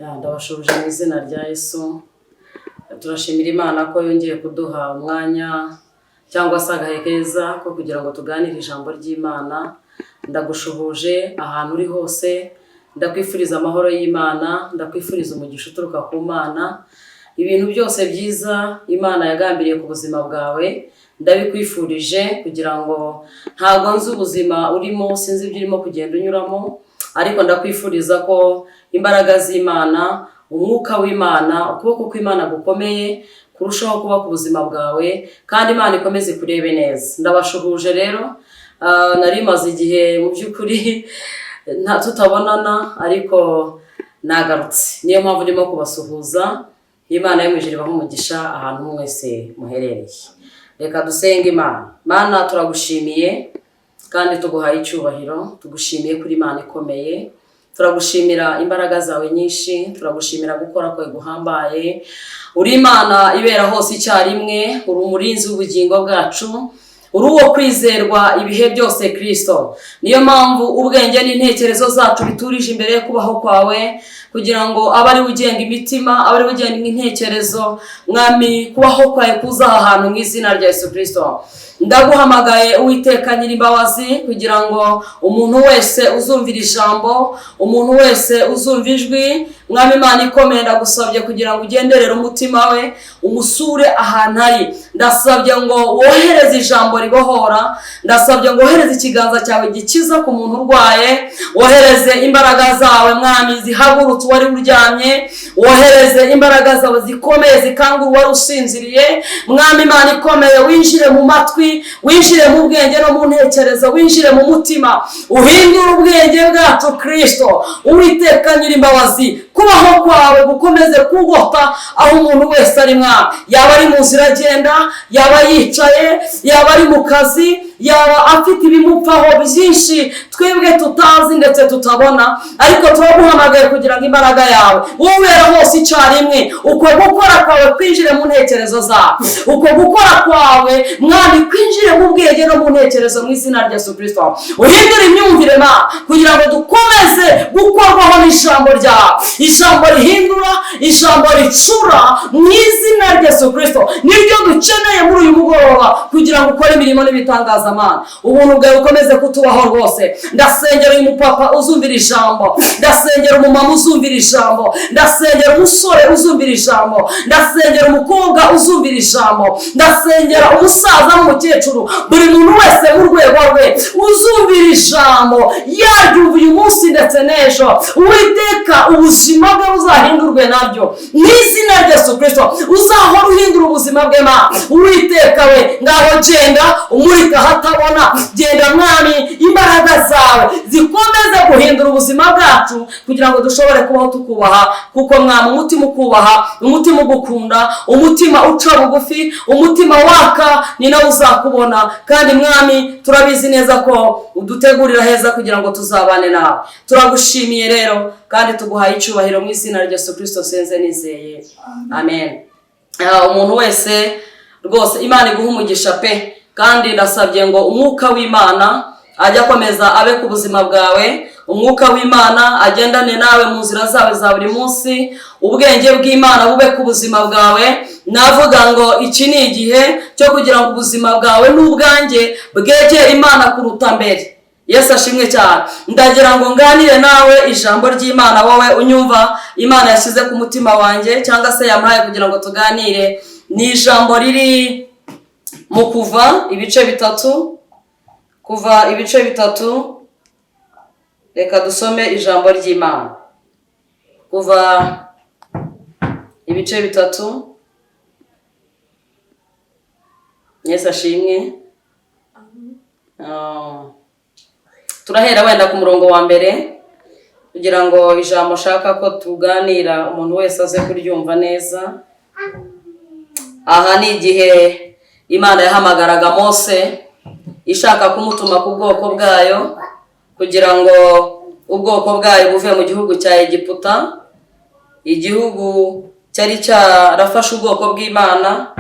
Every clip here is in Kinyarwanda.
Ndabashubije mu izina rya Yesu. Turashimira Imana ko yongeye kuduha umwanya cyangwa se agahe keza ko kugira ngo tuganire ijambo ry'Imana. Ndagushuhuje ahantu uri hose, ndakwifuriza amahoro y'Imana, ndakwifuriza umugisha uturuka ku Mana. Ibintu byose byiza Imana yagambiriye ku buzima bwawe ndabikwifurije, kugira ngo ntabwo nzi ubuzima urimo, sinzi ibyo urimo kugenda unyuramo, ariko ndakwifuriza ko imbaraga z'Imana, umwuka w'Imana, ukuboko kw'Imana gukomeye kurushaho kuba ku buzima bwawe, kandi Imana ikomeze kurebe neza. Ndabashuhuje rero, nari maze igihe mu by'ukuri tutabonana, ariko nagarutse, niyo mpamvu ndimo kubasuhuza. Imana yo mu ijuru ibahe umugisha ahantu mwese muherereye. Reka dusenge Imana. Mana, turagushimiye kandi tuguhaye icyubahiro, tugushimiye kuri Imana ikomeye, turagushimira imbaraga zawe nyinshi, turagushimira gukora kwawe guhambaye. Uri Imana ibera hose icyarimwe, uri umurinzi w'ubugingo bwacu, uri uwo kwizerwa ibihe byose Kristo. Niyo mpamvu ubwenge n'intekerezo zacu biturije imbere yo kubaho kwawe, kugira ngo abe ari ugenga imitima, abe ari ugenga intekerezo. Mwami, kubaho kwawe kuza aha hantu mu izina rya Yesu Kristo. Ndaguhamagaye Uwiteka Nyir'imbabazi, kugira ngo umuntu wese uzumvira ijambo, umuntu wese uzumva ijwi, Mwami Imana ikomeye, ndagusabye kugira ngo ugenderere umutima we, umusure ahantu ari. Ndasabye ngo wohereze ijambo ribohora, ndasabye ngo wohereze ikiganza cyawe gikiza ku muntu urwaye, wohereze imbaraga zawe Mwami zihagurutse uwari uryamye, wohereze imbaraga zawe zikomeye zikangura uwari usinziriye. Mwami Imana ikomeye, winjire mu matwi, winjire mu bwenge no mu ntekerezo, winjire mu mutima, uhindure ubwenge bwacu Kristo. Uwiteka Nyir'imbabazi, kubaho kwawe gukomeze kugota aho umuntu wese ari Mwami, yaba ari mu nzira agenda, yaba yicaye, yaba ari mu kazi, yaba afite ibimupfaho byinshi twebwe tutazi ndetse tutabona, ariko turaguhamagaye kugira ngo imbaraga yawe ubera hose icyarimwe, uko gukora kwawe kwinjire mu ntekerezo zawe, uko gukora kwawe Mwami kwinjire mu bwenge no mu ntekerezo mu izina rya Yesu Kristo. Uhindure imyumvire Mana, kugira ngo dukomeze gukorwaho n'ijambo ryawe, ijambo rihindura, ijambo ricura mu izina rya Yesu Kristo. Nibyo dukeneye muri uyu mugoroba, kugira ngo ukore imirimo n'ibitangaza Mana. Ubuntu bwawe bukomeze kutubaho rwose. Ndasengera uyu mupapa uzumvira ijambo, ndasengera umumama uzumvira ijambo, ndasengera umusore uzumvira ijambo, ndasengera umukobwa uzumvira ijambo, ndasengera umusaza n'umukecuru, buri muntu wese mu rwego rwe uzumvira ijambo, yaryumva uyu munsi ndetse n'ejo. Uwiteka, ubuzima bwe buzahindurwe nabyo mu izina rya Yesu Kristo. Uzahora uhindura ubuzima bwe Mana. Uwiteka we, ngaho genda umurika hatabona, genda Mwami, imbaraga zawe zikomeze guhindura ubuzima bwacu, kugira ngo dushobore kubaho tukubaha, kuko Mwami umutima ukubaha, umutima ugukunda, umutima uca bugufi, umutima waka, ni nawe uzakubona. Kandi Mwami, turabizi neza ko udutegurira heza kugira ngo tuzabane nawe. Turagushimiye rero kandi tuguhaye icyubahiro mu izina rya Yesu Kristo senze nizeye, amen. Umuntu wese rwose Imana iguha umugisha pe, kandi ndasabye ngo umwuka w'Imana ajya akomeza abe ku buzima bwawe, umwuka w'Imana agendane nawe mu nzira zawe za buri munsi, ubwenge bw'Imana bube ku buzima bwawe. Navuga ngo iki ni igihe cyo kugira ngo ubuzima bwawe n'ubwanjye bwegere Imana kuruta mbere. Yesu ashimwe cyane. Ndagira ngo nganire nawe ijambo ry'Imana, wowe unyumva Imana yashyize ku mutima wanjye cyangwa se yampaye kugira ngo tuganire. Ni ijambo riri mu Kuva ibice bitatu, Kuva ibice bitatu. Reka dusome ijambo ry'Imana. Kuva ibice bitatu. Yesu ashimwe. Turahera wenda ku murongo wa mbere, kugira ngo ijambo ushaka ko tuganira umuntu wese aze kuryumva neza. Aha ni igihe Imana yahamagaraga Mose ishaka kumutuma ku bwoko bwayo, kugira ngo ubwoko bwayo buve mu gihugu cya Egiputa, igihugu cyari cyarafashe ubwoko bw'Imana.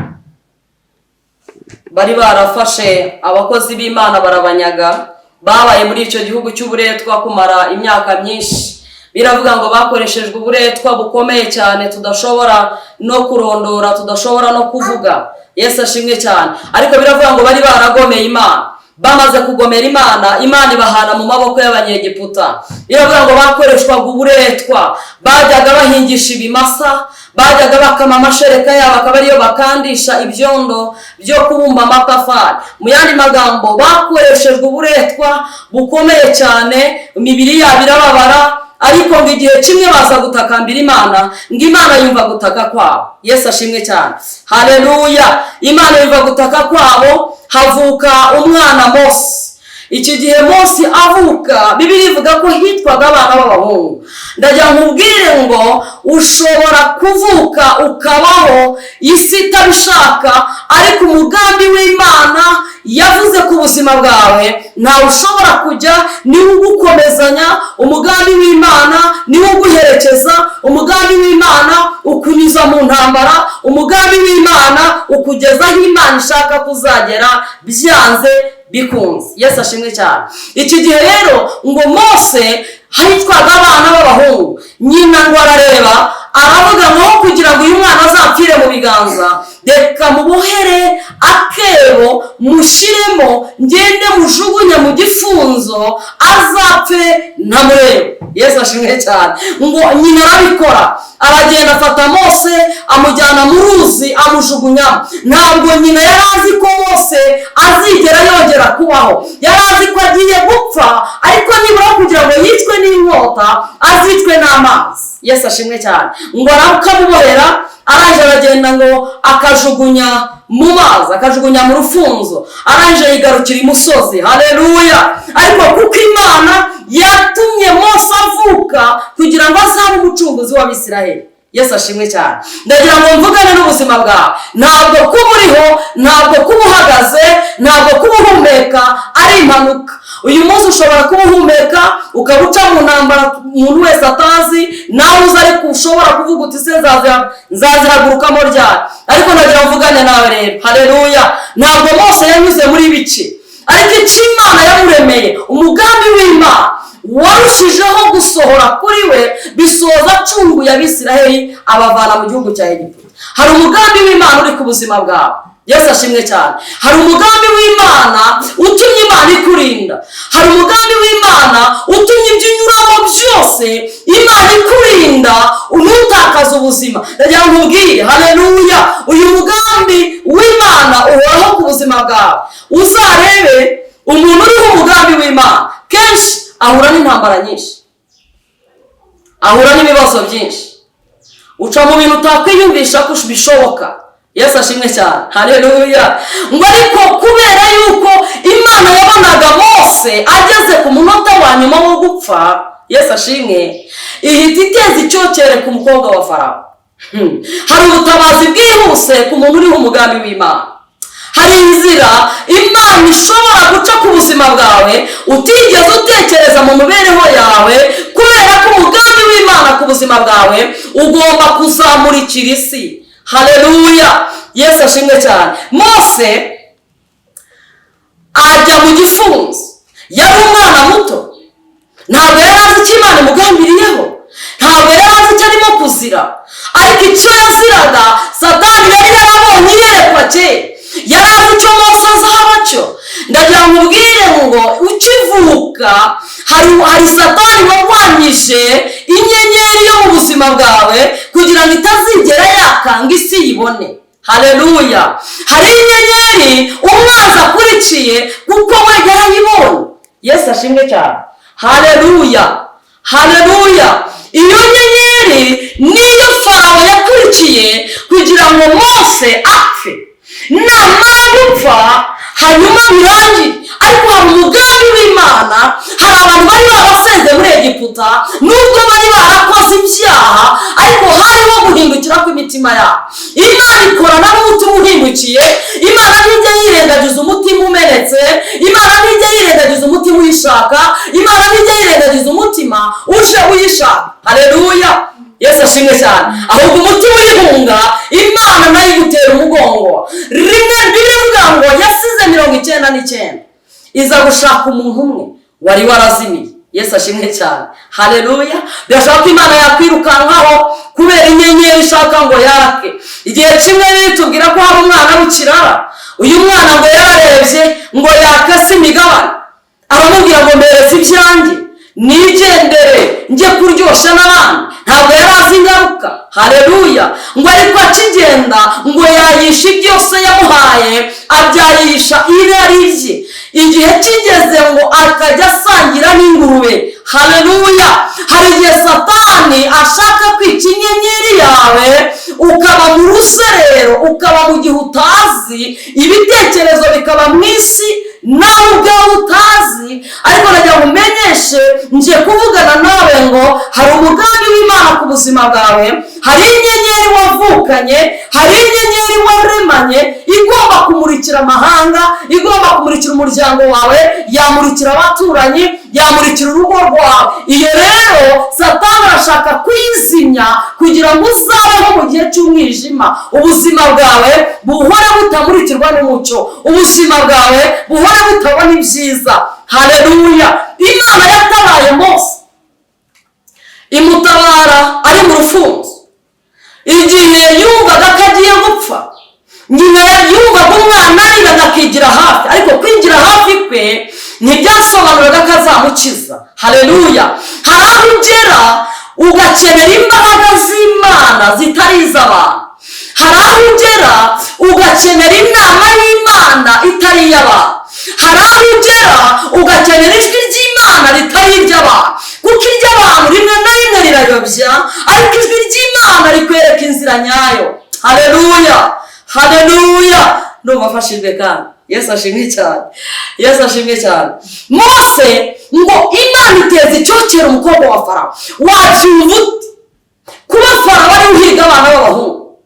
Bari barafashe abakozi b'Imana barabanyaga, babaye muri icyo gihugu cy'uburetwa kumara imyaka myinshi. biravuga ngo bakoreshejwe uburetwa bukomeye cyane tudashobora no kurondora, tudashobora no kuvuga. Yesu ashimwe cyane. Ariko biravuga ngo bari baragomeye Imana. Bamaze kugomera Imana, Imana ibahana mu maboko y'Abanyegiputa. Biravuga ngo bakoreshwaga uburetwa, bajyaga bahingisha ibimasa, bajyaga bakama amashereka yabo akaba ariyo bakandisha ibyondo byo kubumba amatafari. Mu yandi magambo, bakoreshejwe uburetwa bukomeye cyane, imibiri yabo irababara, ariko ngo igihe kimwe baza gutakambira Imana, ngo Imana yumva gutaka kwabo. Yesu ashimwe cyane. Haleluya. Imana yumva gutaka kwabo, havuka umwana Mose. Iki gihe Mose avuka, Bibiliya ivuga ko hitwaga abana b'abahungu. Ndagira nkubwire ngo ushobora kuvuka ukabaho isi itabishaka, ariko umugambi w'Imana yavuze ku buzima bwawe ntawe ushobora kujya, niwe ugukomezanya. Umugambi w'Imana niwe uguherekeza. Umugambi w'Imana ukunyuza mu ntambara. Umugambi w'Imana ukugeza aho Imana ishaka kuzagera byanze bikunze. Yesu ashimwe cyane. Iki gihe rero ngo Mose hitwaga abana b'abahungu. Nyina ngo arareba, aravuga ngo kugira ngo uyu mwana azapfire mu biganza, reka mubohere akebo mushiremo, ngende mujugunye mu gifunzo, azapfe ntamurebe. Yesu ashimwe cyane. Ngo nyina arabikora, aragenda afata Mose amujyana mu ruzi amujugunyamo. Ntabwo nyina yari azi ko Mose azigera yongera kubaho, yari azi ko agiye gupfa, ariko nibura kugira ngo yicwe n'inkota azicwe n'amazi. Yesu ashimwe cyane. Ngo aramukamubohera, aranje aragenda ngo akajugunya mu mazi, akajugunya mu rufunzo, aranje yigarukira imusozi. Haleluya. Ariko kuko Imana yatumye Mose avuka kugira ngo azabe umucunguzi w'Abisiraheli. Yesu ashimwe cyane. Ndagira ngo mvugane n'ubuzima bwawe. Ntabwo kuba uriho, ntabwo kuba uhagaze, ntabwo kuba uhumeka ari impanuka. Uyu munsi ushobora kuba uhumeka ukaba uca mu ntambara umuntu wese atazi, nawe uzi, ariko ushobora kuvuga uti se nzazihagurukamo ryari. Ariko ndagira mvugane nawe rero. Haleluya. Ntabwo Mose yanyuze muri bice, ariko icyo Imana yamuremeye, umugambi w'Imana warushijeho gusohora kuri we, bisoza acunguye Abisiraheli abavana mu gihugu cya Egiputa. Hari umugambi w'Imana uri ku buzima bwawe. Yesu ashimwe cyane. Hari umugambi w'Imana utumye Imana ikurinda. Hari umugambi w'Imana utumye ibyo unyuramo byose Imana ikurinda, ntutakaze ubuzima. Ndagira ngo nkubwire, haleluya, uyu mugambi w'Imana uhoraho ku buzima bwawe. Uzarebe umuntu uriho umugambi w'Imana, kenshi ahura n'intambara nyinshi, ahura n'ibibazo byinshi, uca mu bintu utakwiyumvisha ko bishoboka. Yesu ashimwe cyane. Haleluya. Ngo ariko kubera yuko Imana yabonaga Mose ageze ku munota wa nyuma wo gupfa, Yesu ashimwe, ihita iteza icyokere ku mukobwa wa Farawo. Hari ubutabazi bwihuse ku muntu uriho umugambi w'Imana. Hari inzira Imana ishobora guca ku buzima bwawe utigeze utekereza mu mibereho yawe, kubera ko umugambi w'Imana ku buzima bwawe ugomba kuzamurikira isi. Haleluya. Yesu ashimwe cyane. Mose ajya mu gifunzo, yari umwana muto, ntabwo yari azi icyo Imana imugambiriyeho, ntabwo yari azi icyo arimo kuzira, ariko icyo yaziraga Satani yari yarabonye yerekwa kera, yari azi icyo Mose azaba cyo. Ndagira ngo ubwire ngo ukivuka hari Satani warwanyije inyenyeri yo mu buzima bwawe kugira ngo itazigera yakanga isi yibone. Haleluya. Hari inyenyeri umwanzi akurikiye kuko we yarayibonye. Yesu ashimwe cyane. Haleluya. Haleluya. Iyo nyenyeri niyo Farawo yakurikiye kugira ngo Mose apfe. Namara gupfa hanyuma birangire. Ariko hari umugambi w'Imana. Hari abantu bari barasenze muri Egiputa, nubwo bari barakoze ibyaha, ariko hariho guhindukira kw'imitima yabo. Imana ikorana n'umutima uhindukiye. Imana ntijya yirengagiza umutima umenetse. Imana ntijya yirengagiza umutima uyishaka. Imana ntijya yirengagiza umutima uje uyishaka. Haleluya. Yesu ashimwe cyane. Ahubwo umutima urihunga, Imana nayo igutera umugongo. Rimwe birivuga ngo yasize 99 iza gushaka umuntu umwe wari warazimiye. Yesu ashimwe cyane. Haleluya. Birashoboka ko Imana yakwirukankaho kubera inyenyeri ishaka ngo yake. Igihe kimwe nitubwira ko hari umwana w'ikirara, uyu mwana ngo yararebye ngo yakase imigabane, aramubwira ngo mbereze ibyanjye nigendere njye kuryoshya n'abandi. Ntabwo yari azi ingaruka. Haleluya. Ngo ariko akigenda ngo yayisha byose yamuhaye, abyayisha irari rye. Igihe kigeze ngo akajya asangira n'ingurube. Haleluya. Hari igihe Satani ashaka kwica inyenyeri yawe, ukaba mu ruserero, ukaba mu gihe utazi, ibitekerezo bikaba mu isi nawe ubwawe utazi. Ariko nagira ngo umenyeshe, ngiye kuvugana nawe ngo hari umugambi w'Imana ku buzima bwawe. Hari inyenyeri wavukanye, hari inyenyeri waremanye, igomba kumurikira amahanga, igomba kumurikira umuryango wawe, yamurikira abaturanyi, yamurikira urugo rwawe. Iyo rero Satani arashaka kuyizimya kugira ngo uzabeho mu gihe cy'umwijima, ubuzima bwawe buhore butamurikirwa n'umucyo, ubuzima bwawe buhore butabona ibyiza. Haleluya. Imana yatabaye Mose, imutabara ari mu rufunzo. Igihe yumvaga ko agiye gupfa, nyina yumvaga umwana arira akigira hafi, ariko kwinjira hafi kwe ntibyasobanuraga ko azamukiza. Haleluya. Hari aho ugera ugakenera imbaraga z'Imana zitari iz'abantu. Hari aho ugera ugakenera inama y'Imana itari iy'abantu. Hari aho ugera ugakenera ijwi ry'Imana ritari iry'abantu, kuko iry'abantu rimwe na rimwe rirayobya, ariko ijwi ry'Imana rikwereka inzira nyayo. Haleluya. Haleluya. Ndumva afashijwe kandi. Yesu ashimwe cyane. Yesu ashimwe cyane. Mose ngo Imana iteza icyokere umukobwa wa Farawo. Wabyumva ute? Kuba Farawo ari uhiga abana b'abahungu,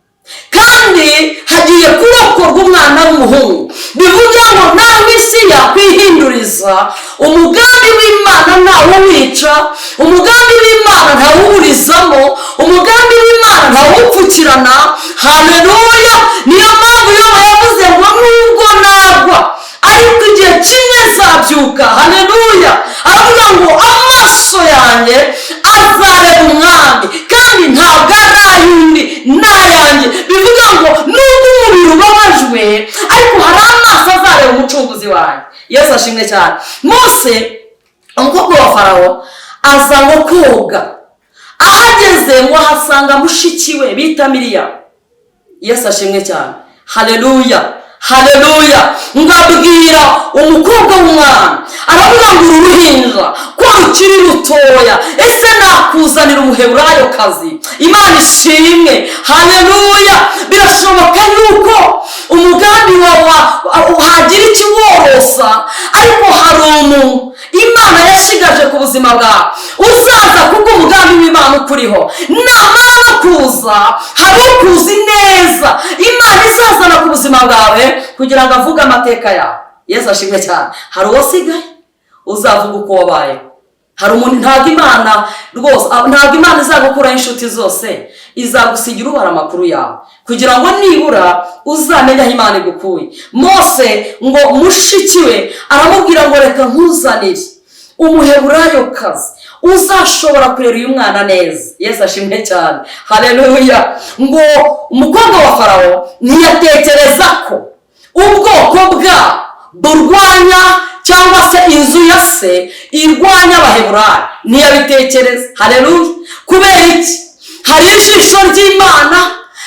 kandi hagiye kurokorwa umwana w'umuhungu. Bivuga ngo nawe isi yakwihinduriza, umugambi w'Imana ntawuwica, umugambi w'Imana ntawuburizamo, umugambi w'Imana ntawupfukirana. Haleluya. Niyo mpamvu Yobu yavuze ngo nubwo nagwa ariko igihe kimwe zabyuka. Haleluya. Aravuga ngo amaso yanjye azareba umwami, kandi ntabwo ari ay'undi, ni ayanjye. Bivuga ngo nubwo umubiri ubabajwe, ariko hari amaso azareba umucunguzi wanjye. Yesu ashimwe cyane. Mose umukobwa wa Farawo aza ngo koga, ahageze ngo ahasanga mushiki we bita Miriyamu. Yesu ashimwe cyane. Haleluya. Haleluya. Ngo abwira umukobwa w'umwana, aravuga ngo uru ruhinja ko rukiri rutoya, ese nakuzanira umuheburayo kazi? Imana ishimwe. Haleluya. Birashoboka yuko umugambi wawe hagira ikiworosa, ariko hari umuntu Imana yashigaje ku buzima bwawe, uzaza kuko umugambi w'Imana ukuriho. Namara no kuza, hari ukuzi neza Imana izazana ku buzima bwawe kugira ngo avuge amateka yawe. Yesu ashimwe cyane. Hari uwasigaye uzavuga uko wabaye. Hari umuntu, ntabwo Imana rwose, ntabwo Imana izagukuraho inshuti zose, izagusigira ubara amakuru yawe kugira ngo nibura uzamenye aho Imana igukuye. Mose ngo mushiki we aramubwira ngo reka nkuzanire umuheburayo kazi uzashobora kurera uyu mwana neza. Yesu ashimwe cyane. Haleluya. Ngo umukobwa wa Farawo ntiyatekereza ko ubwoko bwa burwanya cyangwa se inzu ya se irwanya abaheburayo. Ntiyabitekereza. Haleluya. Kubera iki? Hari ijisho ry'Imana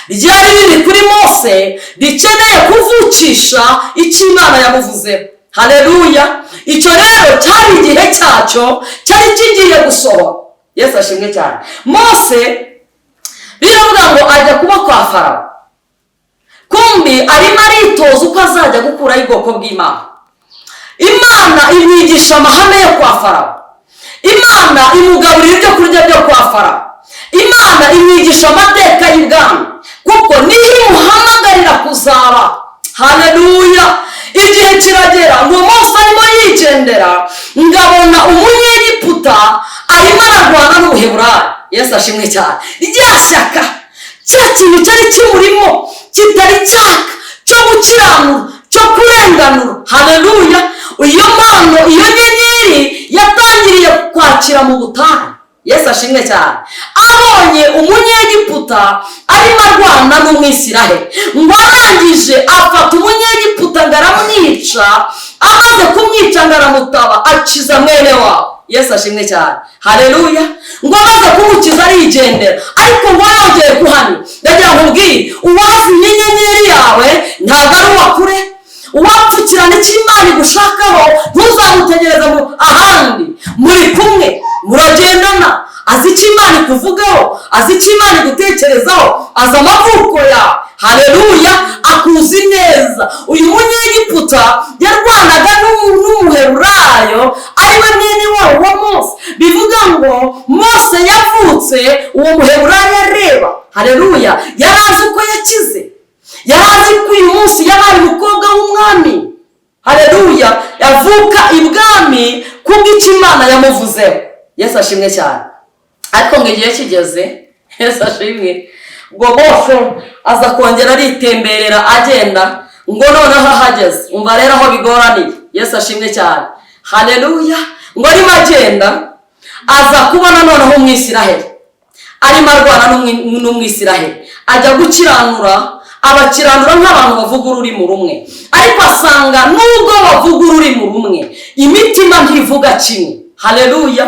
ryari riri kuri Mose rikeneye kuvukisha icyo Imana yamuvuzeho. Haleluya. Icyo rero cyari igihe cyacyo, cyari kigiye gusohora. Yesu ashimwe cyane. Mose biravuga ngo ajya kuba kwa Farawo, kumbi arimo aritoza uko azajya gukuraho ubwoko bw'Imana. Imana imwigisha amahame yo kwa Farawo, Imana imugaburira ibyo kurya byo kwa Farawo, Imana imwigisha amateka y'ubwami, kuko niyo imuhamagarira kuzaba. Haleluya. Igihe kiragera ngo Mose arimo yigendera, ngabona umunyegiputa arimo ararwana n'umuheburayo. Yesu ashimwe cyane. Rya shyaka, cya kintu cyari kimurimo kitari cyaka cyo gukiranura, cyo kurenganura. Haleluya. Iyo mpano, iyo nyenyeri yatangiriye kwakira mu butayu. Yesu ashimwe cyane. Abonye umunyegiputa arimo arwana n'umwisiraheli, ngo arangije afata umunyegiputa ngo aramwica, amaze kumwica ngo aramutaba akiza mwene wabo. Yesu ashimwe cyane. Haleluya. Ngo amaze kumukiza arigendera, ariko ngo yongeye kuhanyura. Ndagira ngo ubwire, uwazi inyenyeri yawe ntabwo ari uwakure. Uwapfukirana icyo Imana igushakaho ntuzamutegereza ahandi. Muri kumwe, muragendana, azi icyo Imana ikuvugaho, azi icyo Imana igutekerezaho, azi amavuko yawe. Haleluya. Akuzi neza. Uyu munyegiputa yarwanaga n'umuheburayo ariwe mwene wabo wa Mose. Bivuga ngo Mose yavutse uwo muheburayo areba. Haleluya. Yari azi uko yakize, yari azi ko uyu munsi yabaye umukobwa w'umwami. Haleluya. Yavuka ibwami kubw'icyo Imana yamuvuzeho. Yesu ashimwe cyane. Ariko ngo igihe kigeze, Yesu ashimwe, ngo Mose aza kongera aritemberera agenda, ngo noneho ahageze. Umva rero aho bigoraniye. Yesu ashimwe cyane. Haleluya. Ngo arimo agenda aza kubona noneho umwisiraheli arimo arwana n'umwisiraheli, ajya gukiranura, abakiranura nk'abantu bavuga ururimi rumwe, ariko asanga nubwo bavuga ururimi rumwe imitima ntivuga kimwe. Haleluya.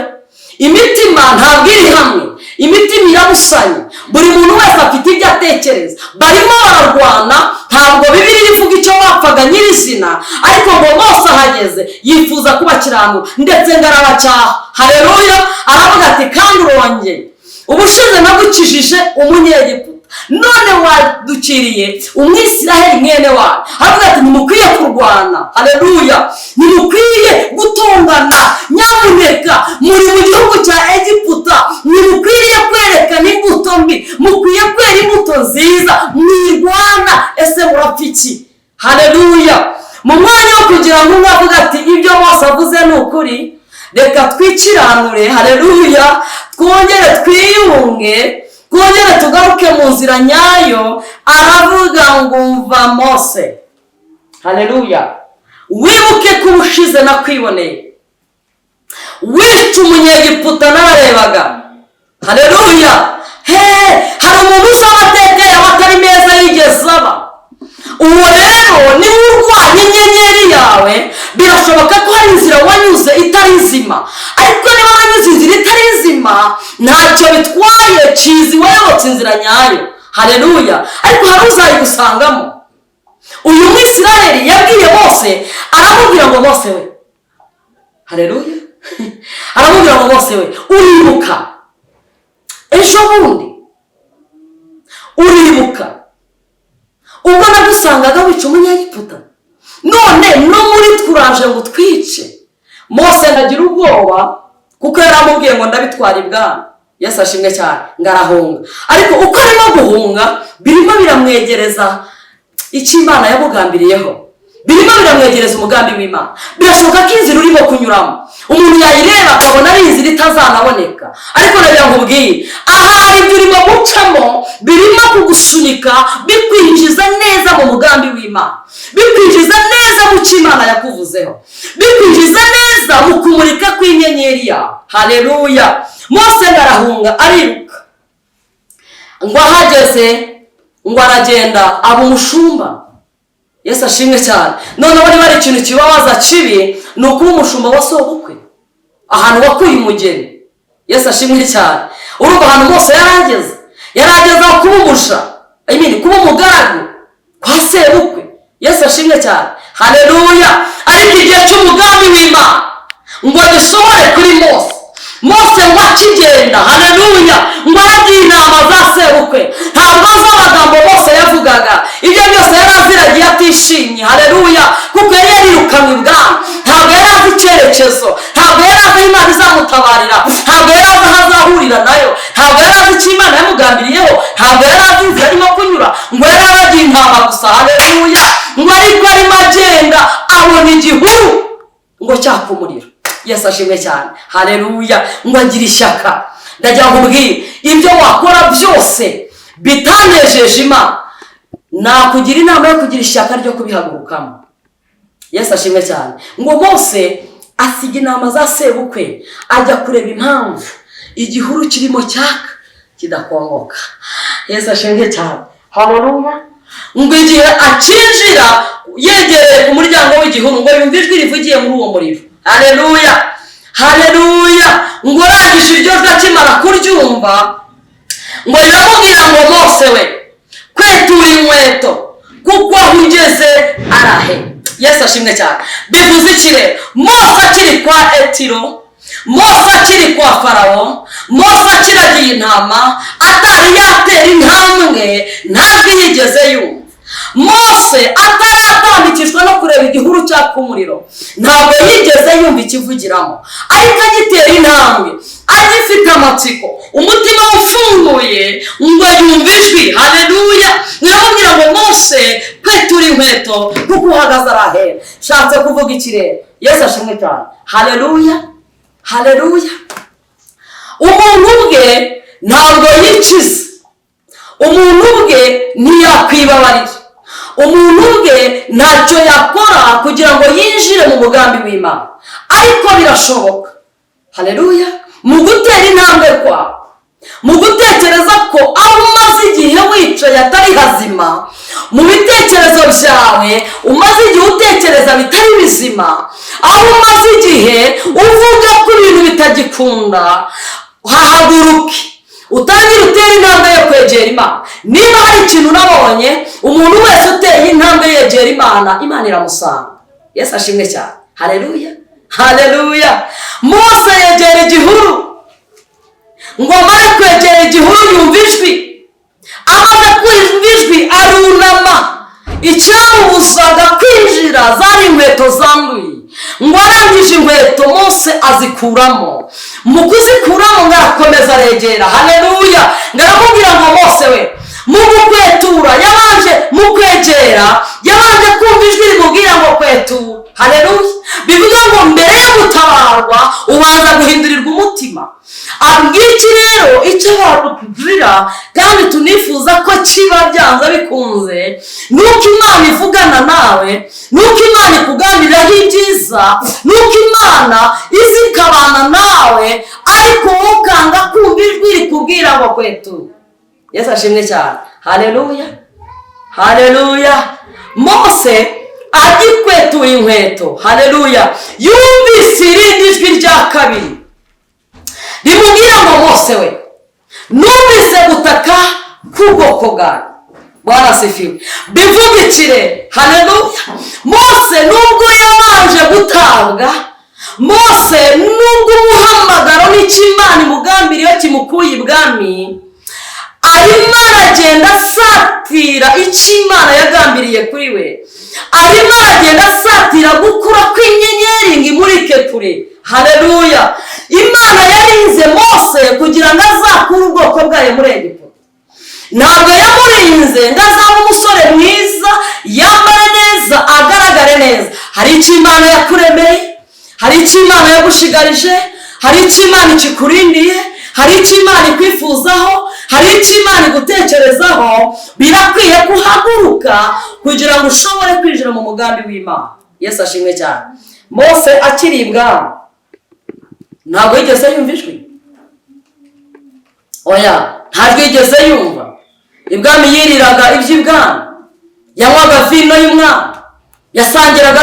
Imitima ntabwo iri hamwe, imitima irabusanye, buri muntu wese afite ibyo atekereza. Barimo bararwana, ntabwo Bibiliya ivuga icyo bapfaga nyirizina, ariko ngo Mose ahageze yifuza kubakiranura ndetse ngo arabacyaha. Haleluya. Aravuga ati kandi urongeye, ubushize nagukijije umunyegiputa, none wadukiriye umwisiraheli mwene wawe. Aravuga ati nimukwiye kurwana. Haleluya. Nimukwiye gutongana. Nyamuneka muri mu gihugu cya Egiputa nimukwiriye kwerekana imbuto mbi, mukwiye kwera imbuto nziza, mwirwana. Ese murapfa iki? Haleluya. Mu mwanya wo kugira ngo mwavuga ati ibyo Mose avuze ni ukuri, reka twikiranure. Haleluya. Twongere twiyunge, twongere tugaruke mu nzira nyayo. Aravuga ngo umva Mose. Haleluya. Wibuke ko ubushize nakwiboneye wica umunyegiputa nararebaga. Haleluya. Hari umuntu uzi amateka yawe atari meza yigeze aba. Uwo rero niba urwanya inyenyeri yawe, birashoboka ko hari inzira wanyuze itari nzima, ariko niba wanyuze inzira itari nzima ntacyo bitwaye, cizi wayobotse inzira nyayo. Haleluya. Ariko hari uzayigusangamo. Uyu mwisiraheli yabwiye Mose, aramubwira ngo Mose we, haleluya, aramubwira ngo Mose we, uribuka ejo bundi, uribuka ubwo nagusangaga wica umunyegiputa, none no muri twuraje ngo twice. Mose ndagira ubwoba kuko yaramubwiye ngo ndabitwara ibwami. Yesu ashimwe cyane. Ngarahunga, ariko uko arimo guhunga birimo biramwegereza icyo Imana yamugambiriyeho, birimo biramwegereza umugambi w'Imana. Birashoboka ko inzira urimo kunyuramo umuntu yayireba akabona ari inzira itazanaboneka, ariko nagira ngo ubwire, ahari ibyo urimo gucamo birimo kugusunika, bikwinjiza neza mu mugambi w'Imana, bikwinjiza neza mu cyo Imana yakuvuzeho, bikwinjiza neza mu kumurika kw'inyenyeri yawe. Haleluya. Mose arahunga ariruka, ngo ahageze ngo aragenda aba umushumba. Yesu ashimwe cyane. None bari bari ikintu kibabaza kibi ni ukuba umushumba wa sobukwe, ahantu wakuye umugeni. Yesu ashimwe cyane. Urumva ahantu Mose yarageze aho kuba umusha, kuba umugaragu kwa sebukwe. Yesu ashimwe cyane. Haleluya. Ariko igihe cy'umugambi w'Imana ngo gisohore kuri Mose, Mose ngo akigenda. Haleluya. Ngo aragiye inama za sebukwe, ntabwo azi amagambo Mose yavugaga. Ibyo byose yari aziragiye atishimye. Haleluya. Kuko yari yarirukanwe ibwami, ntabwo yari azi icyerekezo, ntabwo yari azi Imana izamutabarira, ntabwo yari azi aho azahurira nayo, ntabwo yari azi icyo Imana yamugambiriyeho, ntabwo yari azi inzira arimo kunyura. Ngo yari aragiye intama gusa. Haleluya. Ngo ariko arimo agenda abona igihuru ngo cyaka umuriro. Yesu ashimwe cyane. Haleluya. Ngo agira ishyaka. Ndagira ngo ubwire, ibyo wakora byose bitanejeje Imana, nakugira inama yo kugira ishyaka ryo kubihagurukamo. Yesu ashimwe cyane. Ngo Mose asiga inama za sebukwe, ajya kureba impamvu igihuru kirimo cyaka kidakongoka. Yesu ashimwe cyane. Haleluya. Ngo igihe akinjira yegereye ku muryango w'igihuru, ngo yumve ijwi rivugiye muri uwo muriro. Haleluya, haleluya. Ngo arangije iryo jwi akimara kuryumva, ngo riramubwira ngo Mose we, kwetura inkweto kuko aho ugeze arahe. Yesu ashimwe cyane. Bivuze iki rero? Mose akiri kwa Etiro, Mose akiri kwa Farawo, Mose akiragiye intama, atari yatera intambwe, ntabwo yigeze yumva. Mose ataratambikishwa no kureba igihuru cyaka umuriro, ntabwo yigeze yumva ikivugiramo. Ariko agitera intambwe, agifite amatsiko, umutima ufunguye, ngo yumve ijwi. Haleluya. Biramubwira ngo Mose, kwetura inkweto kuko uhagaze arahera. Shatse kuvuga iki rero? Yesu ashimwe cyane. Haleluya, haleluya. Umuntu ubwe ntabwo yikiza, umuntu ubwe ntiyakwibabarira, umuntu ubwe ntacyo yakora kugira ngo yinjire mu mugambi w'Imana. Ariko birashoboka. Haleluya. Mu gutera intambwe kwawe, mu gutekereza ko aho umaze igihe wicaye atari hazima, mu bitekerezo byawe umaze igihe utekereza bitari bizima, aho umaze igihe uvuga ko ibintu bitagikunda, hahaguruke utangire utera intambwe yo kwegera Imana. Niba hari ikintu nabonye, umuntu wese uteye intambwe yegera Imana, Imana iramusanga. Yesu ashimwe cyane. Haleluya, haleluya. Mose yegera igihuru, ngo amare kwegera igihuru yumva ijwi. Amaze kumva ijwi arunama. Icyamubuzaga kwinjira zari inkweto zanduye. Ngo arangije inkweto Mose azikuramo. Mu kuzikuramo ngarakomeza aregera. Haleluya. Ngaramubwira ngo Mose we, mu gukwetura yabanje, mu kwegera yabanje kumva ijwi rimubwira ngo kwetura. Haleluya. Bivuga ngo mbere yo gutabarwa ubanza guhindurirwa umutima. Ngiki rero icyo bakugirira kandi tunifuza ko kiba byanze bikunze, nuko Imana ivugana nawe, nuko Imana ikuganiriraho ibyiza, nuko Imana izikabana nawe, ariko ukanga kumva ijwi rikubwira ngo kwetura. Yesu ashimwe cyane. Haleluya, haleluya. Mose agikwetuye inkweto, haleluya, yumvise irindi jwi rya kabiri rimubwira ngo Mose we, numvise gutaka k'ubwoko bwawe. Bwana asifiwe. Bivuga ikire. Haleluya. Mose nubwo yabanje gutabwa, Mose nubwo umuhamagaro n'ikimana imugambiriye kimukuye ibwami, arimo aragenda asatira ikimana yagambiriye kuri we, arimo aragenda asatira gukura kw'inyenyeri ngo imurike kure. Haleluya. Imana yarinze Mose kugira ngo azakure ubwoko bwayo muri Egiputa. Ntabwo yamurinze ngo azaba umusore mwiza, yambare neza, agaragare neza. Hari icyo Imana yakuremeye, hari icyo Imana yagushigarije, hari icyo Imana ikikurindiye, hari icyo Imana ikwifuzaho, hari icyo Imana igutekerezaho. Birakwiye kuhaguruka kugira ngo ushobore kwinjira mu mugambi w'Imana. Yesu ashimwe cyane. Mose akiri ibwami ntabwo yigeze yumva ijwi. Oya, ntabwo yigeze yumva. Ibwami yiriraga iby'ibwami, yanywaga vino y'umwami, yasangiraga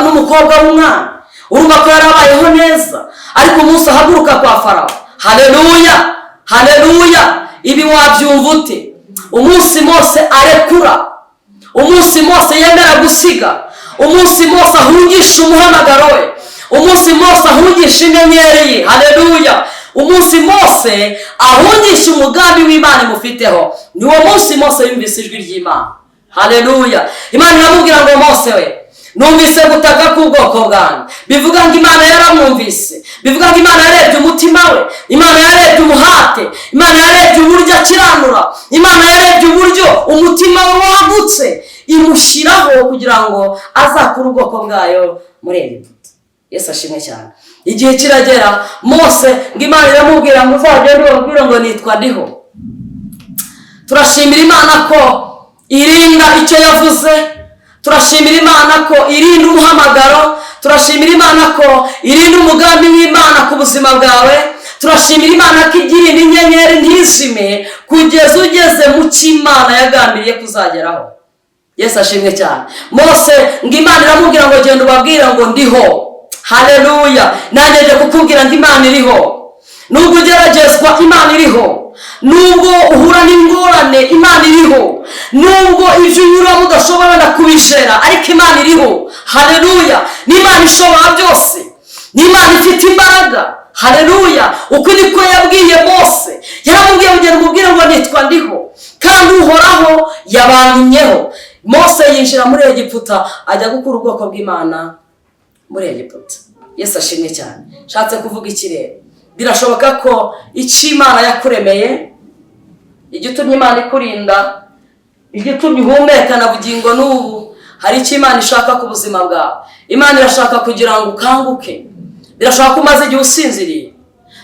n'umukobwa w'umwami. Urumva ko yarabayeho neza. Ariko Mose ahaguruka kwa Farawo. Haleluya, haleluya. Ibi wabyumva ute? Umunsi Mose arekura, umunsi Mose yemera gusiga, umunsi Mose ahungisha umuhamagaro we, umunsi Mose ahungisha inyenyeri ye. Haleluya. Umunsi Mose ahungisha umugambi w'Imana imufiteho, niwo munsi Mose yumvise ijwi ry'Imana. Haleluya. Imana iramubwira ngo Mose we, numvise gutaka k'ubwoko bwanjye. Bivuga ngo Imana yaramwumvise, bivuga ngo Imana yarebye umutima we, Imana yarebye umuhate, Imana yarebye uburyo akiranura, Imana yarebye uburyo umutima we wagutse, imushyiraho kugira ngo azakure ubwoko bwayo muri Egiputa. Yesu ashimwe cyane. Igihe kiragera Mose ngo Imana iramubwira ngo uzagende ubabwire ngo nitwa ndiho. Turashimira Imana ko irinda icyo yavuze, turashimira Imana ko irinda umuhamagaro, turashimira Imana ko irinda umugambi w'Imana ku buzima bwawe, turashimira Imana ko igirinda inyenyeri ntizime kugeza ugeze mu cyo Imana yagambiriye kuzageraho. Yesu ashimwe cyane. Mose ngo Imana iramubwira ngo genda ubabwire ngo ndiho. Haleluya. Nanjye kukubwira ngo Imana iriho. Nubwo ugeragezwa Imana iriho, nubwo uhura n'ingorane Imana iriho, nubwo ibyo unyuramo udashobora na kubishera, ariko Imana iriho. Haleluya. N'Imana ishobora byose, n'Imana ifite imbaraga. Haleluya. Uko niko yabwiye Mose, yaramubwiye ugenda umubwire ngo nitwa ndiho, kandi uhoraho yabantumyeho. Mose yinjira muri Egiputa ajya gukura ubwoko bw'Imana muri Egiputa. Yesu ashimwe cyane. Shatse kuvuga ikirere, birashoboka ko icyo Imana yakuremeye, igitumye Imana ikurinda, igitumye uhumeka na bugingo n'ubu, hari icyo Imana ishaka ku buzima bwawe. Imana irashaka kugira ngo ukanguke. Birashaka ko umaze igihe usinziriye,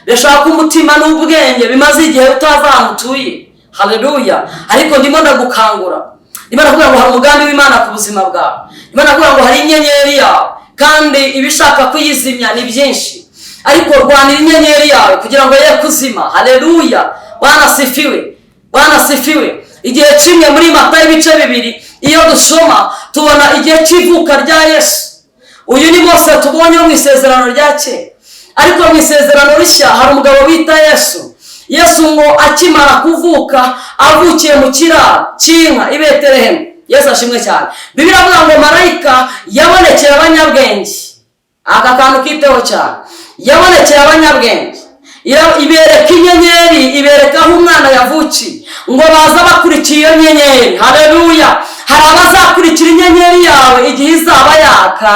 birashaka ko umutima n'ubwenge bimaze igihe utazi ahantu utuye. Haleluya. Ariko ndimo ndagukangura, Imana kugira ngo hari umugambi w'Imana ku buzima bwawe. Imana kugira ngo hari inyenyeri yawe, kandi ibishaka kuyizimya ni byinshi, ariko rwanira inyenyeri yawe kugira ngo ye kuzima. Haleluya. Bwana sifiwe, Bwana sifiwe. Igihe kimwe muri Matayo ibice 2 iyo dusoma tubona igihe cy'ivuka rya Yesu. Uyu ni Mose tubonye mu isezerano rya kera, ariko mu isezerano rishya hari umugabo wita Yesu. Yesu ngo akimara kuvuka avukiye mu kiraro cy'inka i Betelehemu. Yesu ashimwe cyane. Bibiliya ivuga ngo marayika yabonekeye abanyabwenge. Aka kantu kiteho cyane, yabonekeye abanyabwenge, ibereka inyenyeri, ibereka aho umwana yavukiye, ngo baza bakurikiye iyo nyenyeri. Haleluya. Hari abazakurikira inyenyeri yawe igihe izaba yaka.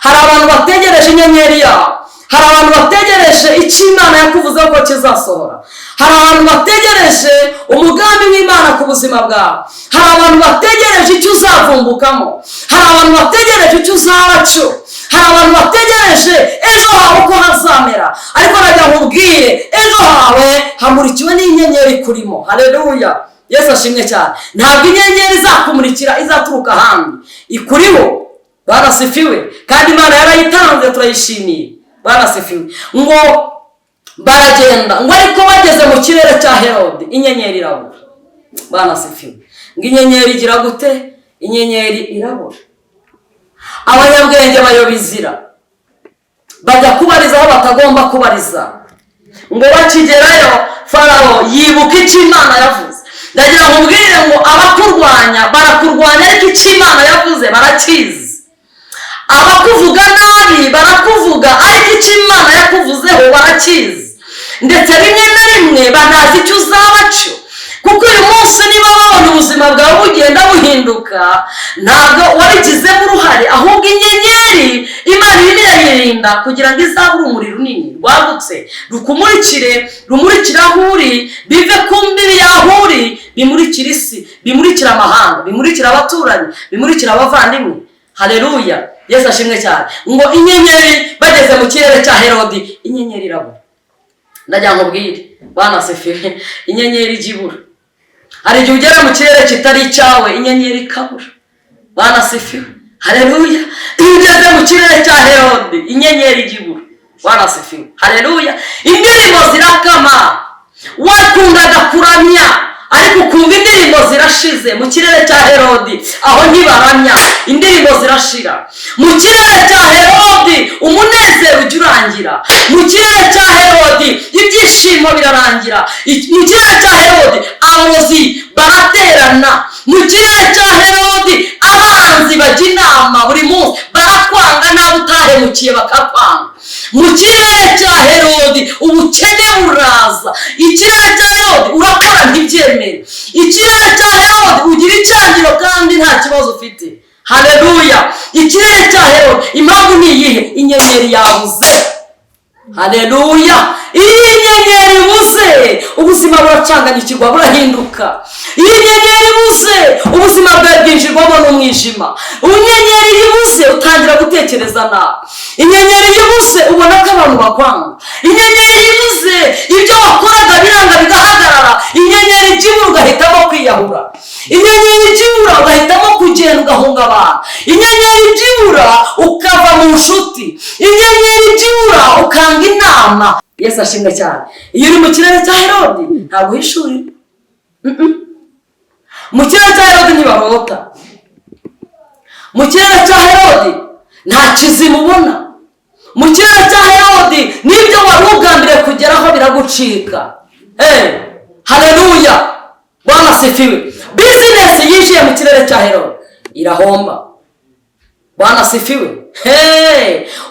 Hari abantu bategereje inyenyeri yawe, hari abantu bategereje icyo Imana yakuvuze ko kizasohora, hari abantu bategereje umugambi w'Imana ku buzima bwawe, hari abantu bategereje icyo uzavumbukamo, hari abantu bategereje icyo uzaba cyo, hari abantu bategereje ejo hawe uko hazamera. Ariko najya nkubwire, ejo hawe hamurikiwe n'inyenyeri kurimo. Haleluya. Yesu ashimwe cyane. Ntabwo inyenyeri izakumurikira izaturuka ahandi, ikuriho. Bwana sifiwe. Kandi Imana yarayitanze, turayishimiye. Bwana sifiwe. Ngo baragenda, ngo ariko bageze mu kirere cya Herode inyenyeri irabura. Bwana sifiwe. Ngo inyenyeri igira gute? Inyenyeri irabura. Abanyabwenge bayobizira bajya kubariza aho batagomba kubariza. Ngo bakigerayo Farawo yibuka icyo Imana yavuze. Ndagira ngo mbwire ngo abakurwanya barakurwanya, ariko icyo Imana yavuze barakizi. Abakuvuga nabi barakuvuga, ariko icyo Imana yakuvuzeho barakizi. Ndetse rimwe na rimwe banazi icyo uzaba cyo, kuko uyu munsi niba babona ubuzima bwawe bugenda buhinduka, ntabwo wabigizemo uruhare, ahubwo inyenyeri Imana irimo irayirinda kugira ngo izabe urumuri runini rwagutse, rukumurikire, rumurikire aho uri, bive ku mbibi yaho uri, bimurikire isi, bimurikire amahanga, bimurikire abaturanyi, bimurikire abavandimwe. Haleluya. Yesu ashimwe cyane. Ngo inyenyeri bageze mu kirere cya Herode, inyenyeri irabura. Ndagira ngo mbwire, Bwana sifiwe, inyenyeri ijibura. Hari igihe ugera mu kirere kitari icyawe, inyenyeri ikabura. Bwana sifiwe. Haleluya. Iyo ugeze mu kirere cya Herode, inyenyeri ijibura. Bwana sifiwe. Haleluya. Indirimbo zirakama, wakundaga kuramya, ariko ukumva indirimbo zirashize. Mu kirere cya Herode aho ntibaramya, indirimbo zirashira. Mu kirere cya Herode umunezero ujya urangira. Mu kirere cya Herode ibyishimo birarangira. Mu kirere cya Herode abarozi baraterana. Mu kirere cya Herode abanzi bajya inama buri munsi, barakwanga nawe utahemukiye bakakwanga. Mu kirere cya Herode ubukene buraza. Ikirere cya Herode urakora ntibyemere. Ikirere cya Herode ugira icyangiro kandi nta kibazo ufite. Haleluya. Ikirere cya Herode impamvu ni iyihe? Inyenyeri yabuze. Haleluya. Iyo inyenyeri ibuze ubuzima buracanganyikirwa, burahinduka. Iyo inyenyeri ibuze ubuzima bwawe bwinjirwamo n'umwijima. Inyenyeri ibuze utangira gutekereza nabi. Inyenyeri ibuze ubona ko abantu bakwanga. Inyenyeri ibuze ibyo wakoraga biranga bigahagarara. Inyenyeri ijibura ugahitamo kwiyahura. inyenyeri ijibura ugahitamo kugenda ugahunga abantu, inyenyeri ijibura ukava mu nshuti, inyenyeri ijibura ukanga inama. Yesu ashimwe cyane. Iyo uri mu kirere cya Herodi ntabwo uhishurira. Mu kirere cya Herodi ntibarota, mu kirere cya Herodi nta kizimu ubona, mu kirere cya Herodi n'ibyo wari ugambiriye kugeraho biragucika. Haleluya, Bwana asifiwe. Business yinjiye mu kirere cya Herodi irahomba. Bwana asifiwe.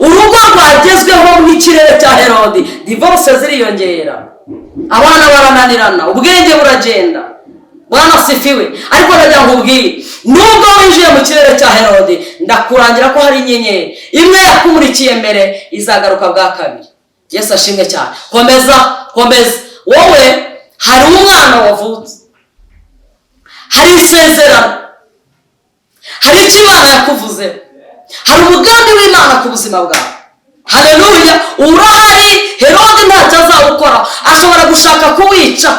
Urugo rwagezweho mu kirere cya Herodi, divorce ziriyongera, abana barananirana, ubwenge buragenda. Bwana asifiwe. Ariko najya nkubwire, nubwo winjiye mu kirere cya Herodi, ndakurangira ko hari inyenyeri imwe yakumurikiye mbere izagaruka bwa kabiri. Yesu ashimwe cyane. Komeza. Wowe hari umwana wavutse, hari isezerano, hari icyo Imana yakuvuze, hari umugambi w'Imana ku buzima bwawe. Haleluya. Urahari. Herodi ntacyo azawukora, ashobora gushaka kuwica.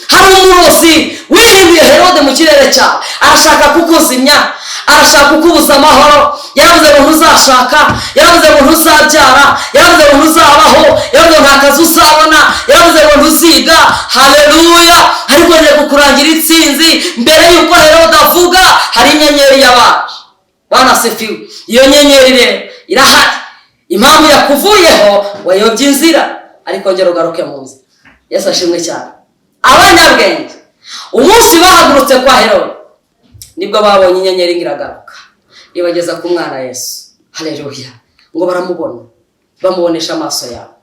Hari umurozi wihinduye Herode mu kirere cyawe, arashaka kukuzimya, arashaka kukubuza amahoro. Yaravuze ngo ntuzashaka, yaravuze ngo ntuzabyara, yaravuze ngo ntuzabaho, yaravuze ngo nta kazi uzabona, yaravuze ngo ntuziga. Haleluya. Ariko ngiye kukurangira intsinzi mbere y'uko Herode avuga. Hari inyenyeri yabaje. Bwana asifiwe. Iyo nyenyeri rero irahari. Impamvu yakuvuyeho wayobye inzira, ariko ngero ugaruke mu nzira. Yesu ashimwe cyane. Abanyabwenge umunsi bahagurutse kwa Herode nibwo babonye inyenyeri iragaruka ibageza ku mwana Yesu. Haleluya. Ngo baramubona, bamubonesha amaso yabo.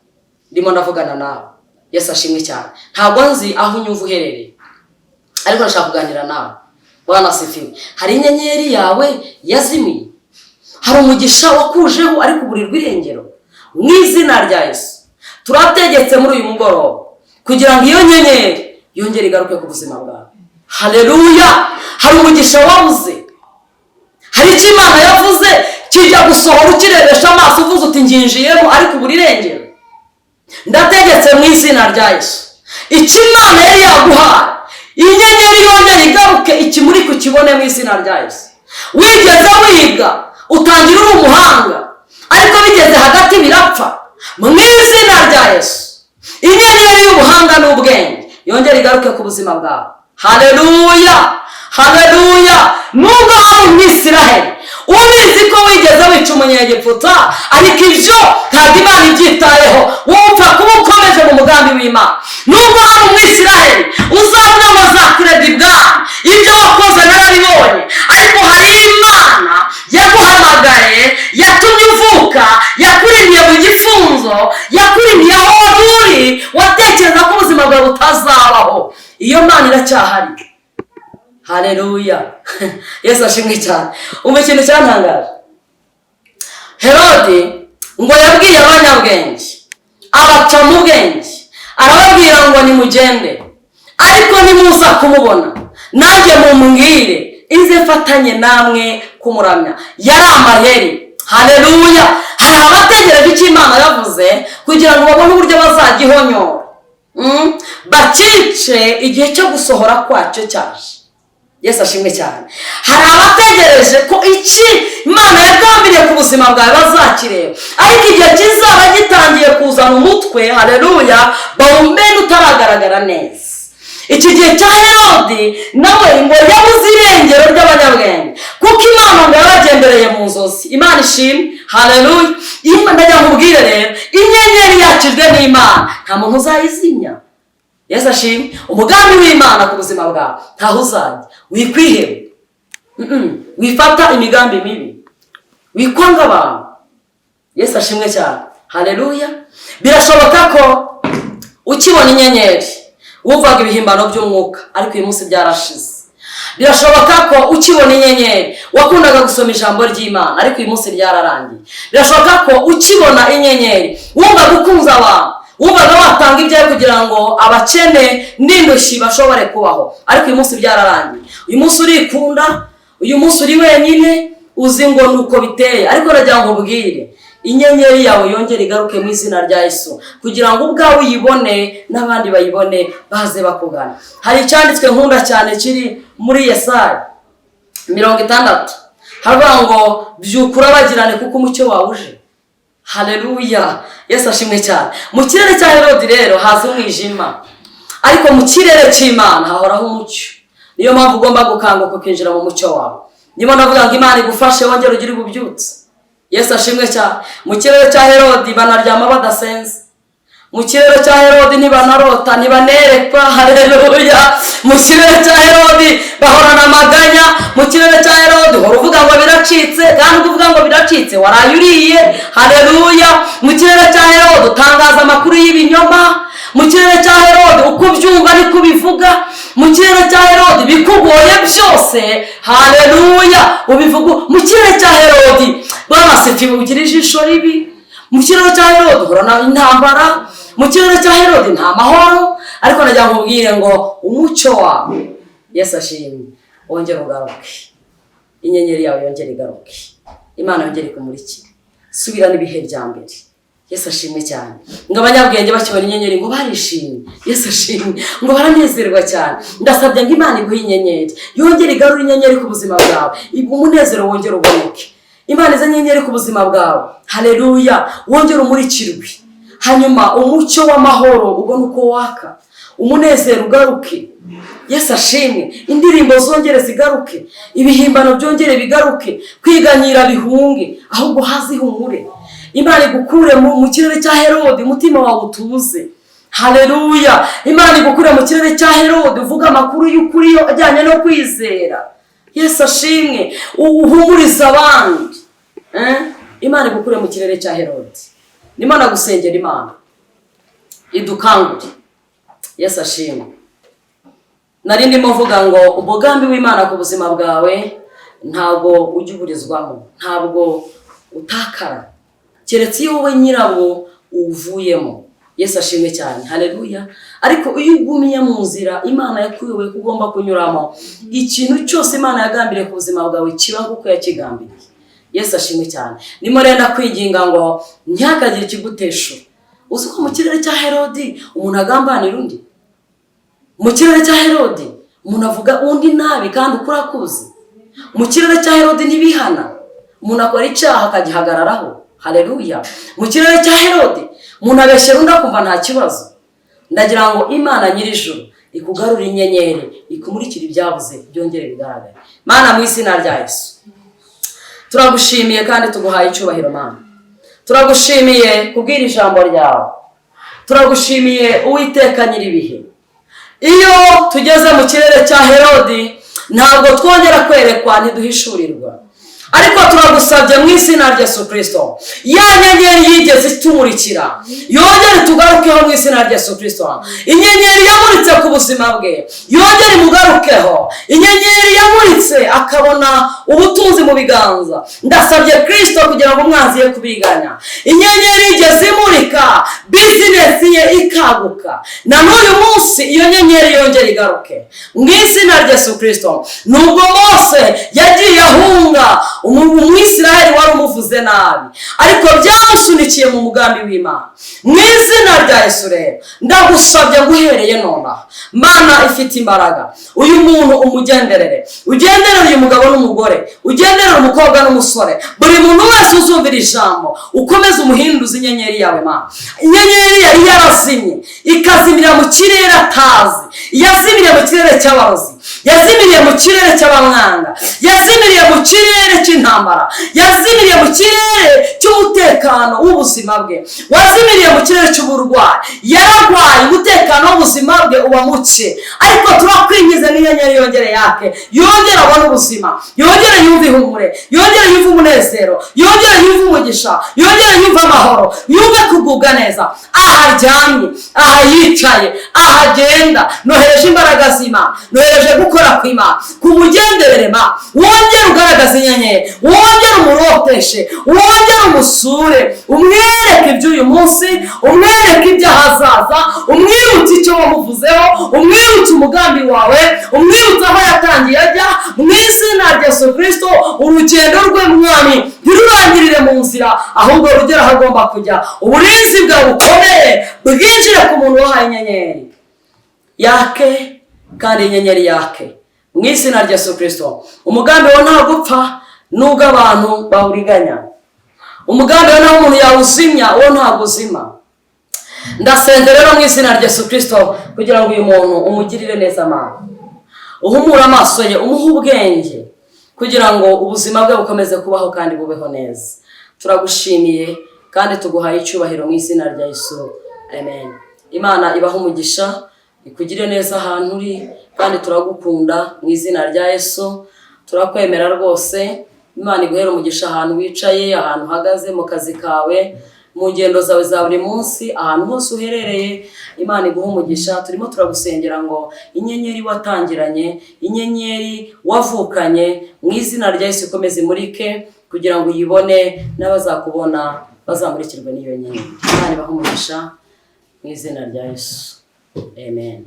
Ndimo ndavugana nawe. Yesu ashimwe cyane. Ntabwo nzi aho unyumva uherereye, ariko nashaka kuganira nawe. Bwana asifiwe. Hari inyenyeri yawe yazimiye, hari umugisha wakujeho ariko uburirwa irengero. Mu izina rya Yesu turategetse muri uyu mugoroba kugira ngo iyo nyenyeri yongere igaruke ku buzima bwawe. Haleluya. Hari umugisha wabuze, hari icyo Imana yavuze kijya gusohora ukirebesha amaso uvuze uti nginjiyemo, ariko ubura irengero. Ndategetse mu izina rya Yesu, icyo Imana yari yaguhaye inyenyeri yongere igaruke, ikimuri kukibone mu izina rya Yesu. Wigeze wiga utangira uri umuhanga, ariko bigeze hagati birapfa. Mu izina rya Yesu inyenyeri y'ubuhanga n'ubwenge yongere igaruke ku buzima bwawe. Haleluya. Haleluya. Nubwo wari mu Isiraheli ubizi ko wigeze wica umunyegiputa, ariko ibyo ntabwo Imana ibyitayeho, wumva kuba ukomeje mu mugambi w'Imana. Nubwo wari mu Isiraheli uzavuga ngo zakurega ibwami, ibyo wakoze narabibonye, ariko hari Imana yaguhamagaye, yatumye uvuka, yakurimiye mu gifunzo, yakurimiye aho wari uri, watekereza ko ubuzima bwawe butazabaho. Iyo Mana iracyahari. Haleluya. Yesu ashimwe cyane. Ikintu cyantangaje, Herode ngo yabwiye abanyabwenge, abaca mu bwenge, arababwira ngo nimugende, ariko nimuza kumubona nanjye mumbwire, inze mfatanye namwe kumuramya. Yari amaheri. Haleluya. Hari abategereje icyo Imana yavuze kugira ngo babone uburyo bazagihonyora, bakice igihe cyo gusohora kwacyo cyaje. Yesu ashimwe cyane. Hari abategereje ko iki Imana yagambiriye ku buzima bwawe bazakireba, ariko igihe kizaba gitangiye kuzana umutwe. Haleluya. Bawumbene utaragaragara neza. Iki gihe cya Herodi nawe ngo yabuze irengero ry'abanyabwenge, kuko Imana ngo yabagendereye mu nzozi. Imana ishimwe. Haleluya. Imana ndajya nkubwire rero, inyenyeri yakijwe n'Imana nta muntu uzayizimya. Yesu ashimwe. Umugambi w'Imana ku buzima bwawe ntaho uzajya. Wikwiheba, wifata imigambi mibi, wikwanga abantu. Yesu ashimwe cyane. Haleluya. Birashoboka ko ukibona inyenyeri wumvaga ibihimbano by'umwuka, ariko uyu munsi byarashize. Birashoboka ko ukibona inyenyeri wakundaga gusoma ijambo ry'Imana, ariko uyu munsi ryararangiye. Birashoboka ko ukibona inyenyeri wumvaga ukunze abantu, wumvaga watanga ibyawe kugira ngo abakene n'indushyi bashobore kubaho, ariko uyu munsi byararangiye. Uyu munsi urikunda, uyu munsi uri wenyine, uzi ngo nuko biteye. Ariko nagira ngo ubwire, inyenyeri yawe yongere igaruke mu izina rya Yesu, kugira ngo ubwawe uyibone n'abandi bayibone baze bakugana. Hari icyanditswe nkunda cyane kiri muri Yesaya 60 haravuga ngo byukura bagirane kuko umucyo wawe uje. Haleluya, Yesu ashimwe cyane. Mu kirere cya Herodi rero haza umwijima, ariko mu kirere cy'Imana hahoraho umucyo. Niyo mpamvu ugomba gukanguka ukinjira mu mucyo wawe. Niba navuga ngo Imana igufashe wongere ugire ububyutse. Yesu ashimwe cyane. Mu kirere cya Herodi banaryama badasenze. Mu kirere cya Herodi ntibanarota, ntibanerekwa. Haleluya. Mu kirere cya Herodi bahorana amaganya. Mu kirere cya Herodi hora uvuga ngo biracitse, kandi uvuga ngo biracitse warayuriye. Haleluya. Mu kirere cya Herodi utangaza amakuru y'ibinyoma. Mu kirere cya Herodi uko ubyumva niko ubivuga. Mu kirere cya Herodi bikugoye byose. Haleluya. Ubivuga mu kirere cya Herodi bamasefi ugira ijisho ribi. Mu kirere cya Herodi horana intambara. Mu kirere cya Herodi nta mahoro. Ariko najya nkubwire ngo umucyo wawe, Yesu ashimwe, wongere ugaruke. Inyenyeri yawe yongere igaruke. Imana yongere kumurikira. Subira n'ibihe bya mbere. Yesu ashimwe cyane. Ngo abanyabwenge bakibona inyenyeri ngo barishimye. Yesu ashimwe. Ngo baranezerwa cyane. Ndasabye ngo Imana iguhe inyenyeri. Yongere igarure inyenyeri ku buzima bwawe. Umunezero wongere uboneke. Imana iza nyenyeri ku buzima bwawe. Haleluya. Wongere umurikirwe. Hanyuma umucyo w'amahoro ubone uko waka. Umunezero ugaruke. Yesu ashimwe. Indirimbo zongere zigaruke. Ibihimbano byongere bigaruke. Kwiganyira bihunge. Ahubwo hazi humure. Imana igukure mu kirere cya Herodi, umutima wawe utuze. Haleluya. Imana igukure mu kirere cya Herodi, uvuga amakuru y'ukuri ajyanye no kwizera. Yesu ashimwe. Uhumuriza abandi. Imana igukure mu kirere cya Herodi. Nimana gusengera Imana idukangure. Yesu ashimwe. Nari ndimo mvuga ngo umugambi w'Imana ku buzima bwawe ntabwo ujuburizwamo, ntabwo utakara, keretse iyo wowe nyirabo uvuyemo. Yesu ashimwe cyane. Haleluya. Ariko iyo ugumiye mu nzira Imana yakuyoboye kugomba kunyuramo, ikintu cyose Imana yagambiriye ku buzima bwawe kiba kuko yakigambiriye. Yesu ashimwe cyane. Nimo renda kwinginga ngo ntihakagire ikigutesha. Uzi ko mu kirere cya Herodi umuntu agambanira undi. Mu kirere cya Herodi umuntu avuga undi nabi kandi ukura kuzi. Mu kirere cya Herodi ntibihana. Umuntu akora icyaha akagihagararaho. Haleluya. Mu kirere cya Herodi umuntu abeshyera undi akumva nta kibazo. Ndagira ngo Imana nyirijuru ikugarura inyenyeri, ikumurikira ibyabuze byongere bigaragare. Mana mu izina rya Yesu turagushimiye kandi tuguhaye icyubahiro Mana. Turagushimiye kubwira ijambo ryawe. Turagushimiye Uwiteka nyiribihe. Iyo tugeze mu kirere cya Herodi ntabwo twongera kwerekwa, ntiduhishurirwa. Ariko turagusabye mu izina rya Yesu Kristo, ya nyenyeri yigeze itumurikira yongere tugarukeho mu izina rya Yesu Kristo. Inyenyeri yamuritse ku buzima bwe yongere imugarukeho. Inyenyeri yamuritse akabona ubutunzi mu biganza. Ndasabye Kristo kugira ngo umwanzi ye kubiganya. Inyenyeri igeze imurika, bizinesi ye ikaguka. Na n'uyu munsi iyo nyenyeri yongere igaruke mu izina rya Yesu Kristo. Nubwo Mose yagiye ahunga, Umwisiraheli wari umuvuze nabi, ariko byamusunikiye mu mugambi w'Imana. Mu izina rya Yesu rero ndagusabye guhereye nonaha, Mana ifite imbaraga, uyu muntu umugenderere. Ugenderere uyu mugabo n'umugore, ugenderere umukobwa n'umusore, buri muntu wese uzumvira ijambo ukomeze umuhinduza inyenyeri yawe Mana. Inyenyeri yari yarazimye ikazimira mu kirere atazi, yazimiriye mu kirere cy'abarozi, yazimiriye mu kirere cy'abamwanga, yazimiriye mu kirere cy'intambara, yazimiriye mu kirere cy'umutekano w'ubuzima bwe, wazimiriye mu kirere cy'uburwayi. Yaragwaye, umutekano w'ubuzima bwe uba muke, ariko turakwinjiza n'inyenyeri yongere yake, yongere abone ubuzima, yongere yumve ihumure, yongere yumve umunezero, yongere yumve umugisha, yongere yumve amahoro, yumve kugubwa neza. Aha aryamye, aha yicaye, aha agenda, nohereje imbaraga z'Imana, nohereje gukora kw'Imana kumugenderere Ma. Wongere ugaragaza inyenyeri, wongere umuroteshe, wongere umusure, umwereke iby'uyu munsi, umwereke iby'ahazaza, umwibutse icyo wamuvuzeho, umwibutse umugambi wawe, umwibutse aho yatangiye ajya. Mu izina rya Yesu Kristo urugendo rwe Mwami ntirurangirire mu nzira, ahubwo rugera aho agomba kujya. Uburinzi bwawe bukomeye bwinjire ku muntu wahaye inyenyeri yake, kandi inyenyeri yake mu izina rya Yesu Kristo. Umugambi wo nta gupfa nubwo abantu bawuriganya. Umugambi wo naho umuntu yawuzimya wo nta guzima. Ndasenze rero mu izina rya Yesu Kristo kugira ngo uyu muntu umugirire neza Mana. Uhumura amaso ye, umuhe ubwenge kugira ngo ubuzima bwe bukomeze kubaho kandi bubeho neza. Turagushimiye kandi tuguhaye icyubahiro mu izina rya Yesu. Amen. Imana ibaho umugisha, ikugire neza ahantu uri kandi turagukunda mu izina rya Yesu. Turakwemera rwose. Imana iguhere umugisha ahantu wicaye, ahantu uhagaze mu kazi kawe, mu ngendo zawe za buri munsi, ahantu hose uherereye. Imana iguhe umugisha. Turimo turagusengera ngo inyenyeri watangiranye, inyenyeri wavukanye, mu izina rya Yesu ikomeze imurike kugira ngo uyibone n'abazakubona bazamurikirwe n'iyo nyenyeri. Imana ibahe umugisha mu izina rya Yesu. Amen.